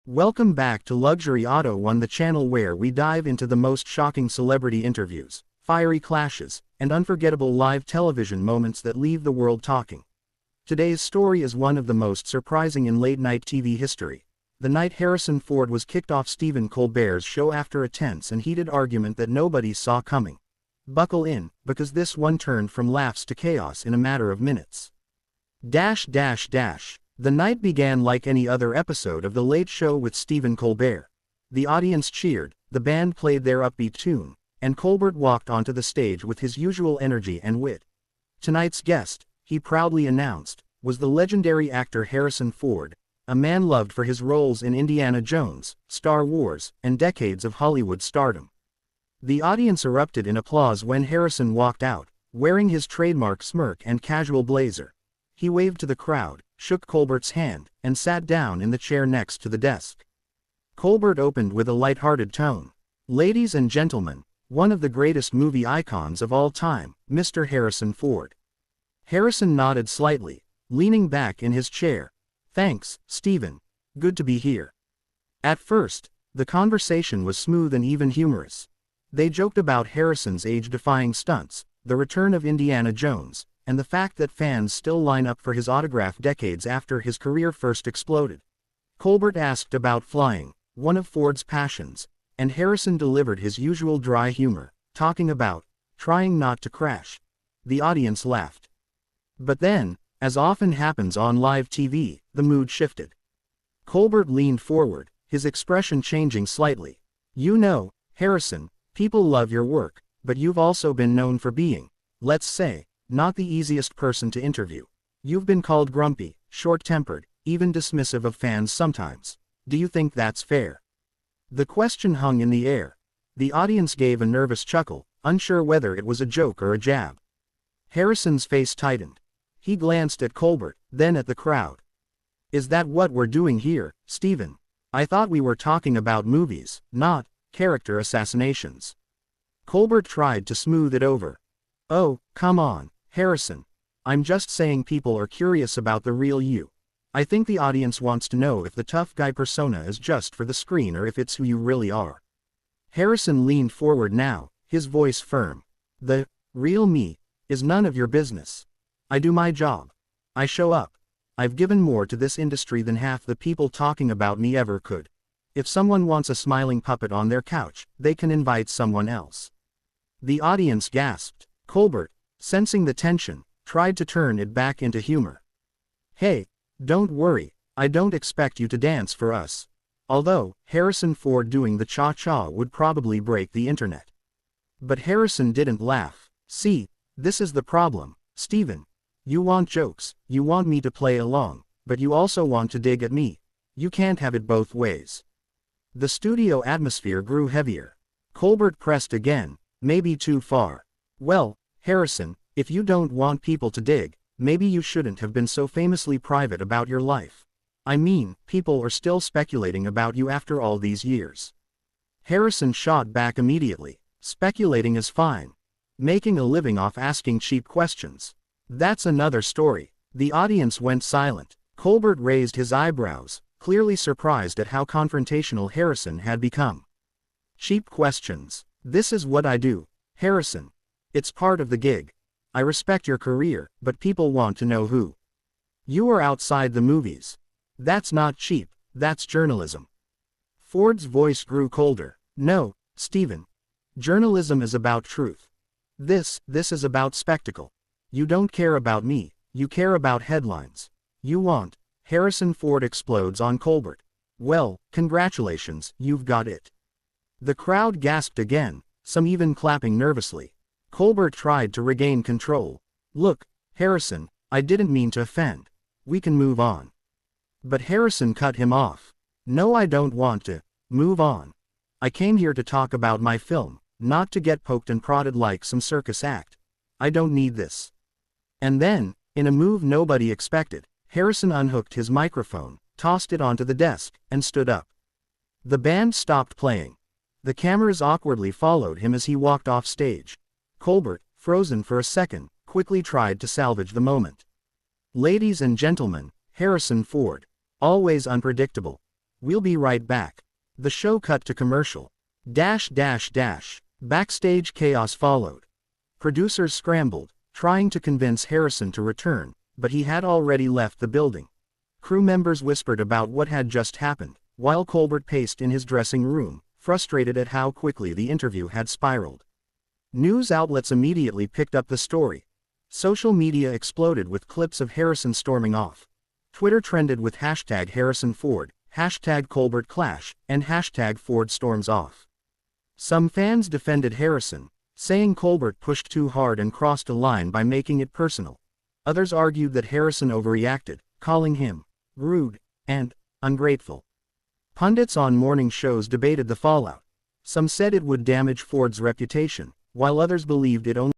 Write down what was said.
Welcome back to Luxury Auto One, the channel where we dive into the most shocking celebrity interviews, fiery clashes, and unforgettable live television moments that leave the world talking. Today's story is one of the most surprising in late-night TV history. The night Harrison Ford was kicked off Stephen Colbert's show after a tense and heated argument that nobody saw coming. Buckle in, because this one turned from laughs to chaos in a matter of minutes. The night began like any other episode of The Late Show with Stephen Colbert. The audience cheered, the band played their upbeat tune, and Colbert walked onto the stage with his usual energy and wit. Tonight's guest, he proudly announced, was the legendary actor Harrison Ford, a man loved for his roles in Indiana Jones, Star Wars, and decades of Hollywood stardom. The audience erupted in applause when Harrison walked out, wearing his trademark smirk and casual blazer. He waved to the crowd, shook Colbert's hand, and sat down in the chair next to the desk. Colbert opened with a lighthearted tone. "Ladies and gentlemen, one of the greatest movie icons of all time, Mr. Harrison Ford." Harrison nodded slightly, leaning back in his chair. "Thanks, Stephen. Good to be here." At first, the conversation was smooth and even humorous. They joked about Harrison's age-defying stunts, the return of Indiana Jones, and the fact that fans still line up for his autograph decades after his career first exploded. Colbert asked about flying, one of Ford's passions, and Harrison delivered his usual dry humor, talking about trying not to crash. The audience laughed. But then, as often happens on live TV, the mood shifted. Colbert leaned forward, his expression changing slightly. "You know, Harrison, people love your work, but you've also been known for being, let's say, not the easiest person to interview. You've been called grumpy, short-tempered, even dismissive of fans sometimes. Do you think that's fair?" The question hung in the air. The audience gave a nervous chuckle, unsure whether it was a joke or a jab. Harrison's face tightened. He glanced at Colbert, then at the crowd. "Is that what we're doing here, Stephen? I thought we were talking about movies, not character assassinations." Colbert tried to smooth it over. "Oh, come on, Harrison. I'm just saying people are curious about the real you. I think the audience wants to know if the tough guy persona is just for the screen or if it's who you really are." Harrison leaned forward now, his voice firm. "The real me is none of your business. I do my job. I show up. I've given more to this industry than half the people talking about me ever could. If someone wants a smiling puppet on their couch, they can invite someone else." The audience gasped. Colbert, sensing the tension, tried to turn it back into humor. "Hey, don't worry, I don't expect you to dance for us." Although, Harrison Ford doing the cha-cha would probably break the internet. But Harrison didn't laugh. "See, this is the problem, Stephen. You want jokes, you want me to play along, but you also want to dig at me. You can't have it both ways." The studio atmosphere grew heavier. Colbert pressed again, "Maybe too far." "Well, Harrison, if you don't want people to dig, maybe you shouldn't have been so famously private about your life. I mean, people are still speculating about you after all these years." Harrison shot back immediately. "Speculating is fine. Making a living off asking cheap questions, that's another story." The audience went silent. Colbert raised his eyebrows, clearly surprised at how confrontational Harrison had become. "Cheap questions. This is what I do, Harrison. It's part of the gig. I respect your career, but people want to know who you are outside the movies. That's not cheap, that's journalism." Ford's voice grew colder. "No, Stephen. Journalism is about truth. This is about spectacle. You don't care about me, you care about headlines. You want..." Harrison Ford explodes on Colbert. "Well, congratulations, you've got it." The crowd gasped again, some even clapping nervously. Colbert tried to regain control. "Look, Harrison, I didn't mean to offend. We can move on." But Harrison cut him off. "No, I don't want to move on. I came here to talk about my film, not to get poked and prodded like some circus act. I don't need this." And then, in a move nobody expected, Harrison unhooked his microphone, tossed it onto the desk, and stood up. The band stopped playing. The cameras awkwardly followed him as he walked off stage. Colbert, frozen for a second, quickly tried to salvage the moment. "Ladies and gentlemen, Harrison Ford. Always unpredictable. We'll be right back. The show cut to commercial. Backstage chaos followed. Producers scrambled, trying to convince Harrison to return, but he had already left the building. Crew members whispered about what had just happened, while Colbert paced in his dressing room, frustrated at how quickly the interview had spiraled. News outlets immediately picked up the story. Social media exploded with clips of Harrison storming off. Twitter trended with hashtag Harrison Ford, hashtag Colbert Clash, and hashtag Ford Storms Off. Some fans defended Harrison, saying Colbert pushed too hard and crossed a line by making it personal. Others argued that Harrison overreacted, calling him rude and ungrateful. Pundits on morning shows debated the fallout. Some said it would damage Ford's reputation, while others believed it only